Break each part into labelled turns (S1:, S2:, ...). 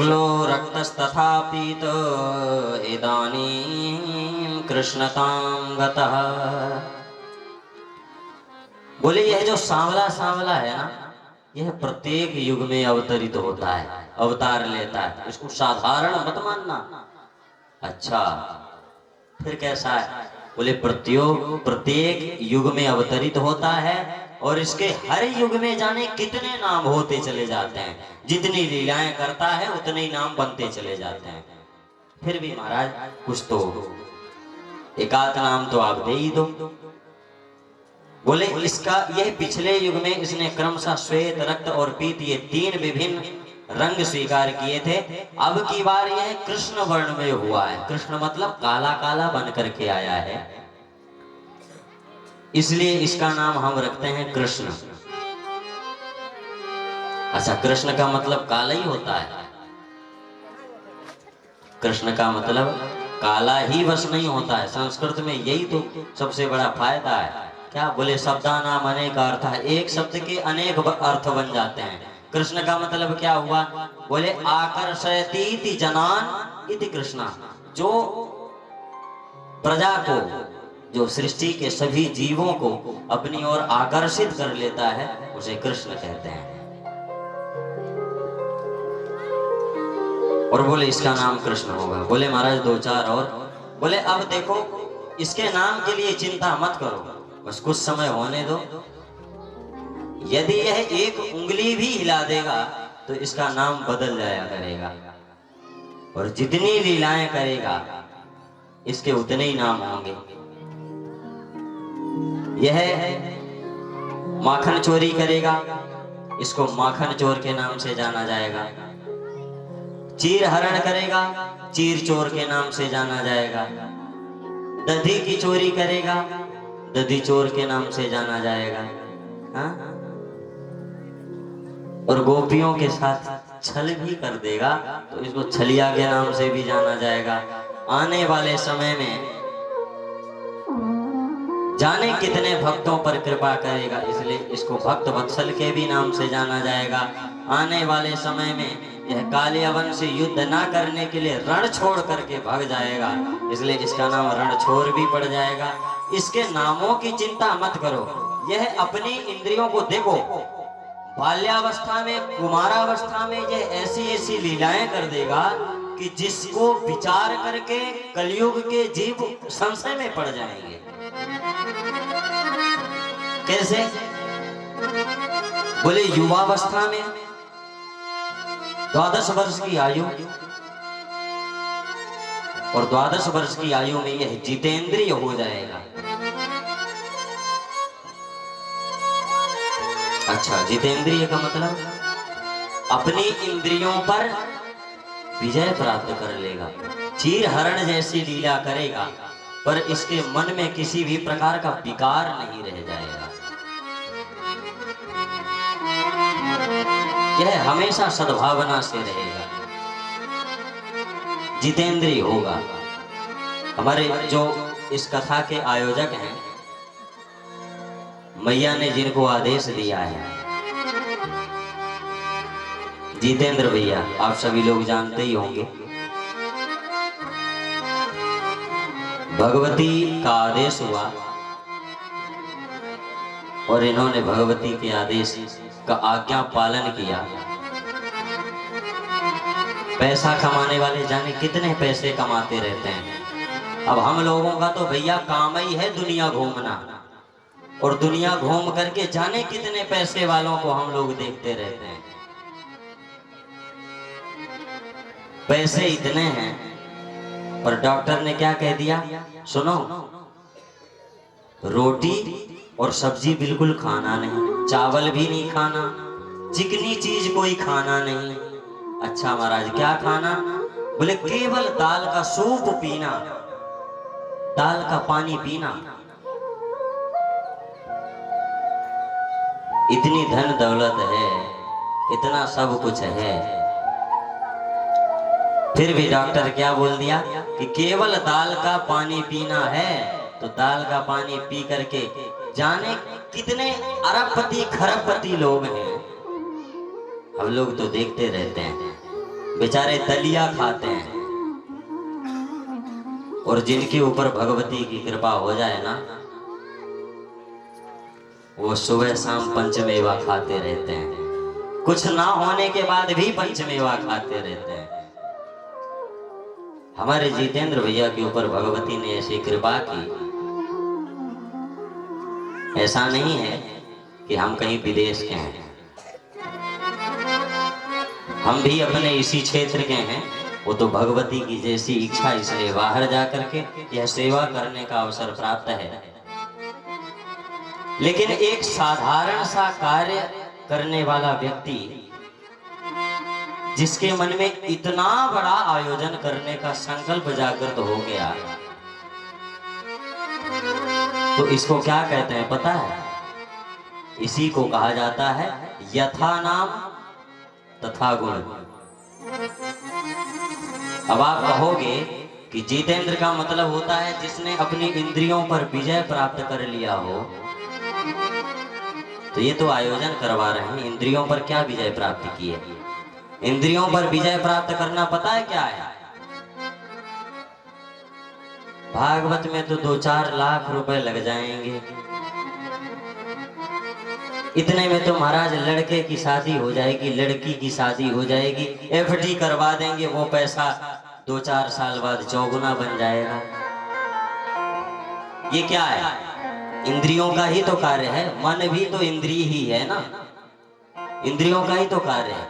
S1: लो रक्तस्तथा पीतो इदानीं कृष्णतां गतः। बोले यह जो सांवला सांवला है ना, यह प्रत्येक युग में अवतरित होता है, अवतार लेता है। इसको साधारण मत मानना। अच्छा, फिर कैसा है? बोले प्रत्येक युग में अवतरित होता है और इसके हर युग में जाने कितने नाम होते चले जाते हैं। जितनी लीलाएं करता है उतने ही नाम बनते चले जाते हैं। फिर भी महाराज कुछ तो एकाध नाम तो आप दे ही दो। बोले इसका यह पिछले युग में इसने क्रमशः श्वेत, रक्त और पीत ये तीन विभिन्न रंग स्वीकार किए थे। अब की बार यह कृष्ण वर्ण में हुआ है। कृष्ण मतलब काला काला बन करके आया है, इसलिए इसका नाम हम रखते हैं कृष्ण। अच्छा, कृष्ण का मतलब काला ही होता है? कृष्ण का मतलब काला ही बस नहीं होता है। संस्कृत में यही तो सबसे बड़ा फायदा है। क्या बोले, शब्दानाम अनेक अर्थ है, एक शब्द के अनेक अर्थ बन जाते हैं। कृष्ण का मतलब क्या हुआ? बोले आकर्षयतीति जनान इति कृष्णा। जो प्रजा को, जो सृष्टि के सभी जीवों को अपनी ओर आकर्षित कर लेता है, उसे कृष्ण कहते हैं। और बोले इसका नाम कृष्ण होगा। बोले महाराज दो चार और। बोले अब देखो, इसके नाम के लिए चिंता मत करो, बस कुछ समय होने दो। यदि यह एक उंगली भी हिला देगा तो इसका नाम बदल जाया करेगा, और जितनी लीलाएं करेगा इसके उतने ही नाम होंगे। यह माखन चोरी करेगा, इसको माखन चोर के नाम से जाना जाएगा। चीर हरण करेगा, चीर चोर के नाम से जाना जाएगा। दधी की चोरी करेगा, दधी चोर के नाम से जाना जाएगा। हाँ? और गोपियों के साथ छल भी कर देगा तो इसको छलिया के नाम से भी जाना जाएगा। आने वाले समय में जाने कितने भक्तों पर कृपा करेगा, इसलिए इसको भक्त वत्सल के भी नाम से जाना जाएगा। आने वाले समय में यह कालियावन से युद्ध ना करने के लिए रण छोड़ करके भाग जाएगा, इसलिए इसका नाम रणछोर भी पड़ जाएगा। इसके नामों की चिंता मत करो, यह अपनी इंद्रियों को देखो। बाल्यावस्था में, कुमारावस्था में यह ऐसी ऐसी लीलाएं कर देगा कि जिसको विचार करके कलयुग के जीव संशय में पड़ जाएंगे। कैसे? बोले युवावस्था में 12 वर्ष की आयु, और 12 वर्ष की आयु में यह जितेंद्रिय हो जाएगा। अच्छा, जितेंद्रिय का मतलब अपनी इंद्रियों पर विजय प्राप्त कर लेगा। चीर हरण जैसी लीला करेगा पर इसके मन में किसी भी प्रकार का विकार नहीं रह जाएगा। यह हमेशा सद्भावना से रहेगा, जितेंद्रिय होगा। हमारे जो इस कथा के आयोजक हैं, मैया ने जिनको आदेश दिया है, जितेंद्र भैया, आप सभी लोग जानते ही होंगे। भगवती का आदेश हुआ और इन्होंने भगवती के आदेश का आज्ञा पालन किया। पैसा कमाने वाले जाने कितने पैसे कमाते रहते हैं। अब हम लोगों का तो भैया काम ही है दुनिया घूमना, और दुनिया घूम करके जाने कितने पैसे वालों को हम लोग देखते रहते हैं। पैसे इतने हैं, पर डॉक्टर ने क्या कह दिया? सुनो, रोटी और सब्जी बिल्कुल खाना नहीं, चावल भी नहीं खाना, चिकनी चीज कोई खाना नहीं। अच्छा महाराज, क्या खाना? बोले केवल दाल का सूप पीना, दाल का पानी पीना। इतनी धन दौलत है, इतना सब कुछ है, फिर भी डॉक्टर क्या बोल दिया कि केवल दाल का पानी पीना है। तो दाल का पानी पी करके जाने कितने अरबपति खरबपति लोग हैं, हम लोग तो देखते रहते हैं। बेचारे दलिया खाते हैं, और जिनके ऊपर भगवती की कृपा हो जाए ना, वो सुबह शाम पंचमेवा खाते रहते हैं। कुछ ना होने के बाद भी पंचमेवा खाते रहते हैं। हमारे जितेंद्र भैया के ऊपर भगवती ने ऐसी कृपा की। ऐसा नहीं है कि हम कहीं विदेश के हैं, हम भी अपने इसी क्षेत्र के हैं। वो तो भगवती की जैसी इच्छा, इसलिए बाहर जाकर के यह सेवा करने का अवसर प्राप्त है। लेकिन एक साधारण सा कार्य करने वाला व्यक्ति, जिसके मन में इतना बड़ा आयोजन करने का संकल्प जागृत हो गया, तो इसको क्या कहते हैं पता है? इसी को कहा जाता है यथा नाम तथा गुण। अब आप कहोगे कि जितेंद्र का मतलब होता है जिसने अपनी इंद्रियों पर विजय प्राप्त कर लिया हो। तो ये तो आयोजन करवा रहे हैं, इंद्रियों पर क्या विजय प्राप्त की है? इंद्रियों पर विजय प्राप्त करना पता है क्या है? भागवत में तो 2-4 लाख रुपए लग जाएंगे, इतने में तो महाराज लड़के की शादी हो जाएगी, लड़की की शादी हो जाएगी, एफडी करवा देंगे, वो पैसा 2-4 साल बाद चौगुना बन जाएगा। ये क्या है? इंद्रियों का ही तो कार्य है। मन भी तो इंद्रिय ही है ना, इंद्रियों का ही तो कार्य है।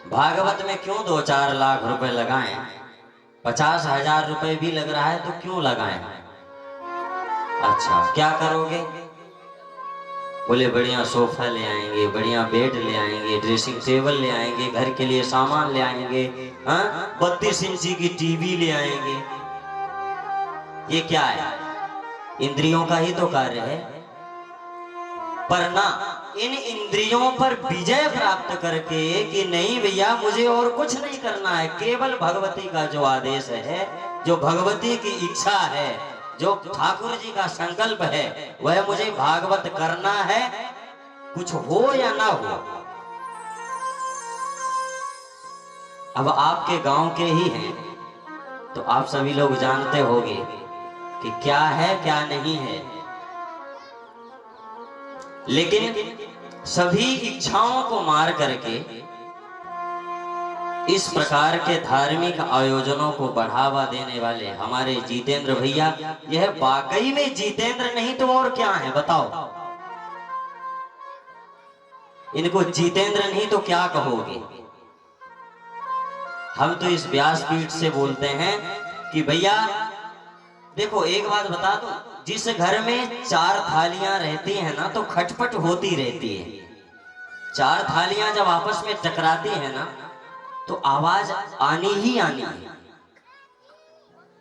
S1: भागवत में क्यों 2-4 लाख रुपए लगाएं? 50,000 रुपए भी लग रहा है तो क्यों लगाएं? अच्छा, क्या करोगे? बोले बढ़िया सोफा ले आएंगे, बढ़िया बेड ले आएंगे, ड्रेसिंग टेबल ले आएंगे, घर के लिए सामान ले आएंगे, 32 इंची की टीवी ले आएंगे। ये क्या है? इंद्रियों का ही तो कार्य है। पर ना, इन इंद्रियों पर विजय प्राप्त करके कि नहीं भैया मुझे और कुछ नहीं करना है, केवल भगवती का जो आदेश है, जो भगवती की इच्छा है, जो ठाकुर जी का संकल्प है, वह मुझे भागवत करना है, कुछ हो या ना हो। अब आपके गांव के ही हैं तो आप सभी लोग जानते होंगे कि क्या है क्या नहीं है। लेकिन सभी इच्छाओं को मार करके इस प्रकार के धार्मिक आयोजनों को बढ़ावा देने वाले हमारे जितेंद्र भैया, यह वाकई में जितेंद्र नहीं तो और क्या है बताओ? इनको जितेंद्र नहीं तो क्या कहोगे? हम तो इस व्यासपीठ से बोलते हैं कि भैया देखो, एक बात बता दो, जिस घर में 4 थालियां रहती हैं ना तो खटपट होती रहती है। 4 थालियां जब आपस में टकराती है ना तो आवाज आनी ही आनी है।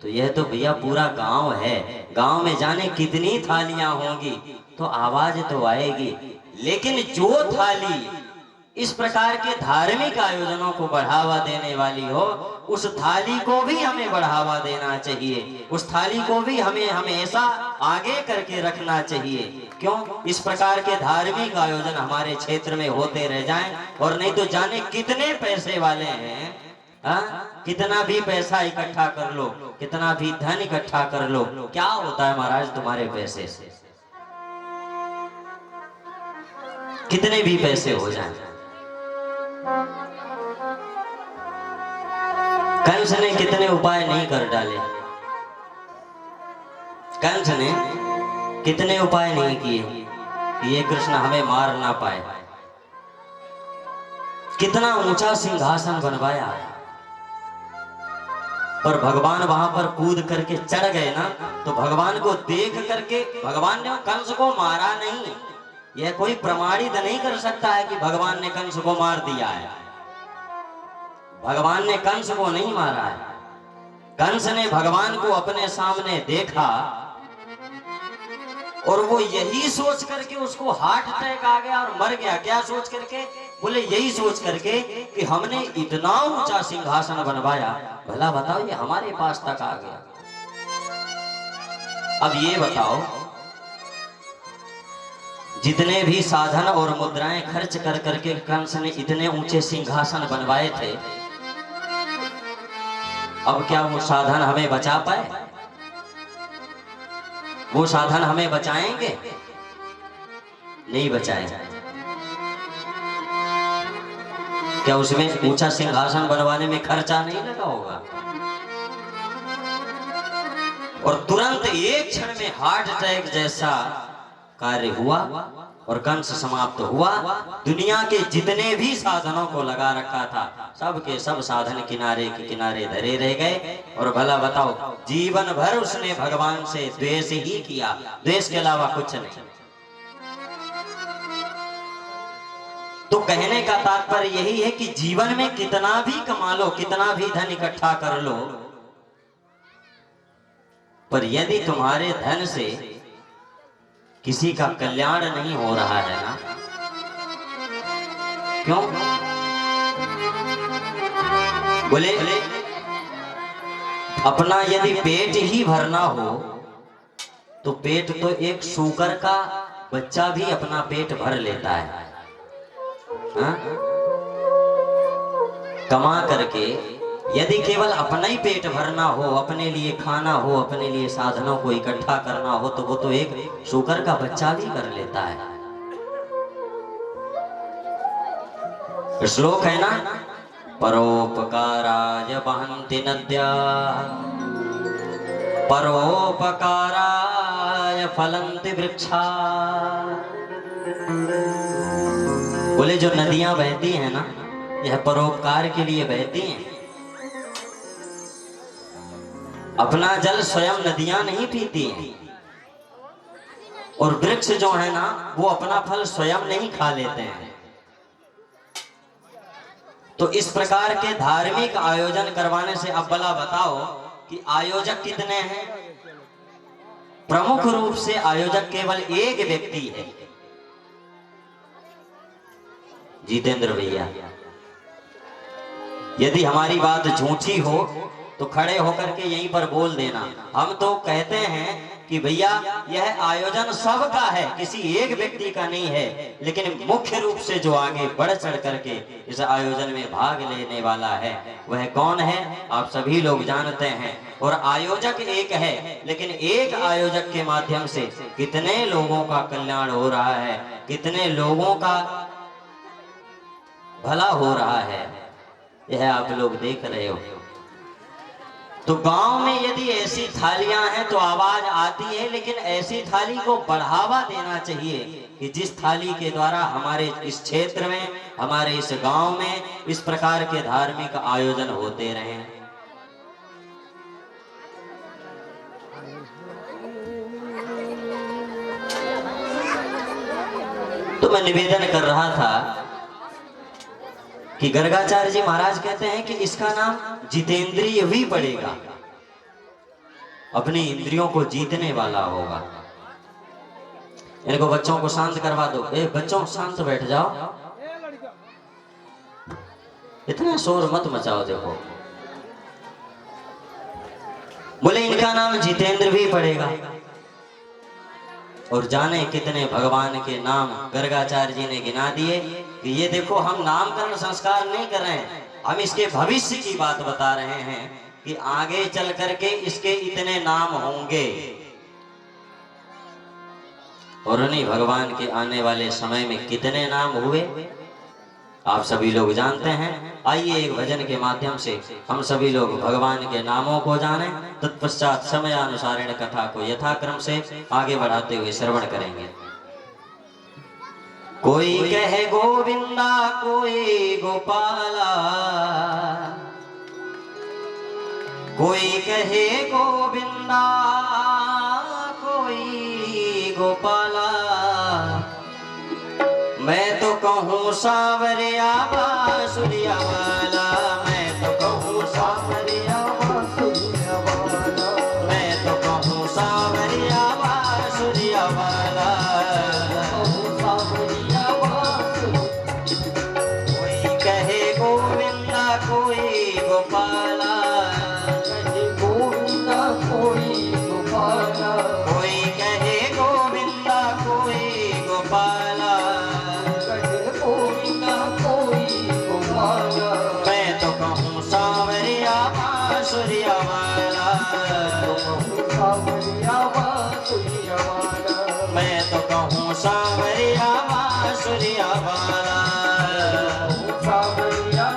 S1: तो यह तो भैया पूरा गांव है, गांव में जाने कितनी थालियां होंगी तो आवाज तो आएगी। लेकिन जो थाली इस प्रकार के धार्मिक आयोजनों को बढ़ावा देने वाली हो, उस थाली को भी हमें बढ़ावा देना चाहिए, उस थाली को भी हमें हमेशा आगे करके रखना चाहिए। क्यों? इस प्रकार के धार्मिक आयोजन हमारे क्षेत्र में होते रह जाएं, और नहीं तो जाने कितने पैसे वाले हैं, कितना भी पैसा इकट्ठा कर लो, कितना भी धन इकट्ठा कर लो, क्या होता है महाराज तुम्हारे पैसे से? कितने भी पैसे हो जाएं। कंस ने कितने उपाय नहीं कर डाले, कंस ने कितने उपाय नहीं किए कि ये कृष्ण हमें मार ना पाए। कितना ऊंचा सिंहासन बनवाया, पर भगवान वहां पर कूद करके चढ़ गए ना, तो भगवान को देख करके भगवान ने कंस को मारा नहीं। यह कोई प्रमाणित नहीं कर सकता है कि भगवान ने कंस को मार दिया है। भगवान ने कंस को नहीं मारा है। कंस ने भगवान को अपने सामने देखा और वो यही सोच करके उसको हार्ट अटैक आ गया और मर गया। क्या सोच करके? बोले यही सोच करके कि हमने इतना ऊंचा सिंहासन बनवाया, भला बताओ ये हमारे पास तक आ गया। अब ये बताओ, जितने भी साधन और मुद्राएं खर्च कर करके कंस ने इतने ऊंचे सिंहासन बनवाए थे, अब क्या वो साधन हमें बचा पाए? वो साधन हमें बचाएंगे? नहीं बचाएंगे। क्या उसमें ऊंचा सिंहासन बनवाने में खर्चा नहीं लगा होगा? और तुरंत एक क्षण में हार्ट अटैक जैसा कार्य हुआ और कंस समाप्त हुआ। दुनिया के जितने भी साधनों को लगा रखा था, सब के सब साधन किनारे के किनारे धरे रह गए। और भला बताओ, जीवन भर उसने भगवान से द्वेष ही किया, द्वेष के अलावा कुछ नहीं। तो कहने का तात्पर्य यही है कि जीवन में कितना भी कमा लो, कितना भी धन इकट्ठा कर लो, पर यदि तुम्हारे धन से किसी का कल्याण नहीं हो रहा है ना, क्यों? बोले अपना यदि पेट ही भरना हो तो पेट तो एक शूकर का बच्चा भी अपना पेट भर लेता है। हा? कमा करके यदि केवल अपना ही पेट भरना हो, अपने लिए खाना हो, अपने लिए साधनों को इकट्ठा करना हो, तो वो तो एक शूकर का बच्चा भी कर लेता है। श्लोक है ना, परोपकाराय वहन्ति नद्याः, परोपकाराय फलन्ति वृक्षाः। बोले जो नदियां बहती हैं ना, यह परोपकार के लिए बहती हैं। अपना जल स्वयं नदियां नहीं पीती हैं, और वृक्ष जो है ना, वो अपना फल स्वयं नहीं खा लेते हैं। तो इस प्रकार के धार्मिक आयोजन करवाने से, अब भला बताओ कि आयोजक कितने हैं? प्रमुख रूप से आयोजक केवल एक व्यक्ति है, जितेंद्र भैया। यदि हमारी बात झूठी हो तो खड़े होकर के यहीं पर बोल देना। हम तो कहते हैं कि भैया यह आयोजन सबका है, किसी एक व्यक्ति का नहीं है, लेकिन मुख्य रूप से जो आगे बढ़ चढ़ करके इस आयोजन में भाग लेने वाला है, वह कौन है? आप सभी लोग जानते हैं। और आयोजक एक है, लेकिन एक आयोजक के माध्यम से कितने लोगों का कल्याण हो रहा है, कितने लोगों का भला हो रहा है, यह आप लोग देख रहे हो। तो गांव में यदि ऐसी थालियां हैं तो आवाज आती है, लेकिन ऐसी थाली को बढ़ावा देना चाहिए कि जिस थाली के द्वारा हमारे इस क्षेत्र में, हमारे इस गांव में इस प्रकार के धार्मिक आयोजन होते रहें। तो मैं निवेदन कर रहा था कि गर्गाचार्य जी महाराज कहते हैं कि इसका नाम जितेंद्रिय भी पड़ेगा, अपनी इंद्रियों को जीतने वाला होगा। इनको बच्चों को शांत करवा दो। बच्चों शांत बैठ जाओ, इतना शोर मत मचाओ। देखो, बोले इनका नाम जितेंद्र भी पड़ेगा। और जाने कितने भगवान के नाम गर्गाचार्य जी ने गिना दिए कि ये देखो, हम नामकरण संस्कार नहीं कर रहे हैं, हम इसके भविष्य की बात बता रहे हैं कि आगे चल करके इसके इतने नाम होंगे। और उन्हीं भगवान के आने वाले समय में कितने नाम हुए आप सभी लोग जानते हैं। आइए एक भजन के माध्यम से हम सभी लोग भगवान के नामों को जानें, तत्पश्चात समयानुसारेण कथा को यथाक्रम से आगे बढ़ाते हुए श्रवण करेंगे। कोई कहे गोविंदा, कोई गोपाला, कोई कहे गोविंदा, कोई गोपाला। मैं तो कहूँ सांवरिया बांसुरिया वाला, मैं तो कहूँ सांवरिया बांसुरिया वाला, मैं तो कहूँ सांवरिया बांसुरिया वाला, सांवरिया बांसुरिया। कोई कहे गोविंदा, कोई गोपाला, कहे गोविंदा, कोई गोपाला, कोई कहे गोविंदा, कोई गोपाला। बांसुरिया वाला,
S2: सांवरिया बांसुरिया वाला,
S1: मैं तो कहूँ सांवरिया बांसुरिया वाला।